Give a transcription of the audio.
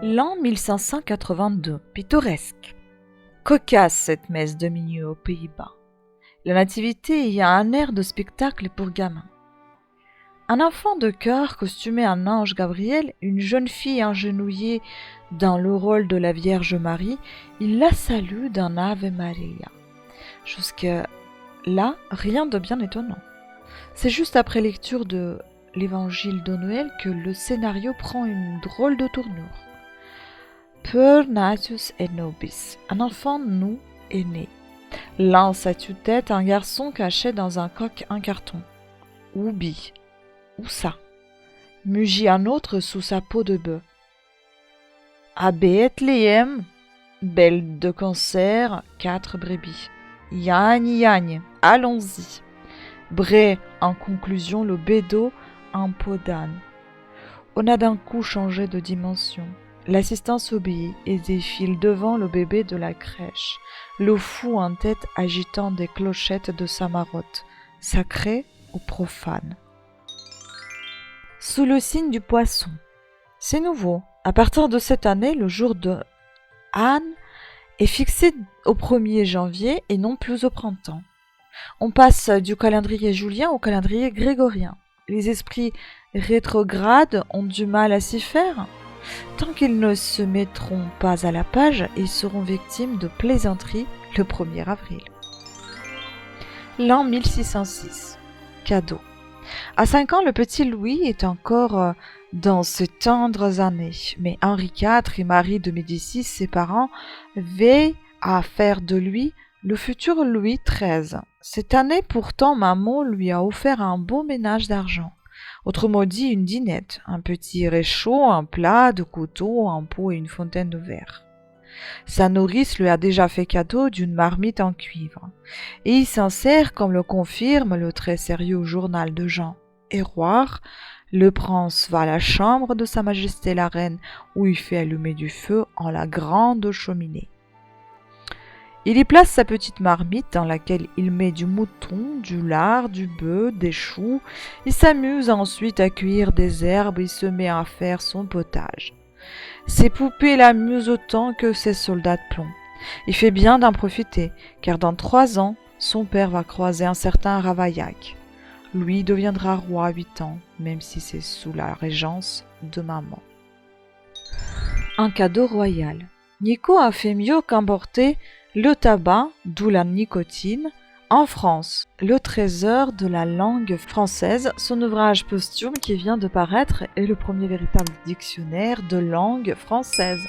L'an 1582, pittoresque. Cocasse cette messe de minuit aux Pays-Bas. La nativité y a un air de spectacle pour gamins. Un enfant de chœur costumé en ange Gabriel, une jeune fille agenouillée dans le rôle de la Vierge Marie, il la salue d'un Ave Maria. Jusque là, rien de bien étonnant. C'est juste après lecture de l'évangile de Noël que le scénario prend une drôle de tournure. Pur natus et nobis, un enfant nous est né. Lance à tue-tête un garçon caché dans un coq un carton. Oubi, où ça? Mugit un autre sous sa peau de bœuf. À Bethléem, belle de concert, 4 brebis. Yagne, yagne, allons-y. Bré, en conclusion, le bédo, un pot d'âne. On a d'un coup changé de dimension. L'assistance obéit et défile devant le bébé de la crèche, le fou en tête agitant des clochettes de sa marotte, sacré ou profane. Sous le signe du poisson. C'est nouveau. À partir de cette année, le jour de Anne est fixé au 1er janvier et non plus au printemps. On passe du calendrier julien au calendrier grégorien. Les esprits rétrogrades ont du mal à s'y faire. Tant qu'ils ne se mettront pas à la page, ils seront victimes de plaisanteries le 1er avril. L'an 1606. Cadeau. À 5 ans, le petit Louis est encore dans ses tendres années, mais Henri IV et Marie de Médicis, ses parents, veillent à faire de lui le futur Louis XIII. Cette année, pourtant, maman lui a offert un beau ménage d'argent. Autrement dit, une dînette, un petit réchaud, un plat, de couteaux, un pot et une fontaine de verre. Sa nourrice lui a déjà fait cadeau d'une marmite en cuivre. Et il s'en sert, comme le confirme le très sérieux journal de Jean Héroard. Le prince va à la chambre de Sa Majesté la Reine, où il fait allumer du feu en la grande cheminée. Il y place sa petite marmite dans laquelle il met du mouton, du lard, du bœuf, des choux. Il s'amuse ensuite à cueillir des herbes et se met à faire son potage. Ses poupées l'amusent autant que ses soldats de plomb. Il fait bien d'en profiter, car dans 3 ans, son père va croiser un certain Ravaillac. Lui deviendra roi à 8 ans, même si c'est sous la régence de maman. Un cadeau royal. Nico a fait mieux qu'emporter le tabac, d'où la nicotine, en France. Le trésor de la langue française, son ouvrage posthume qui vient de paraître est le premier véritable dictionnaire de langue française.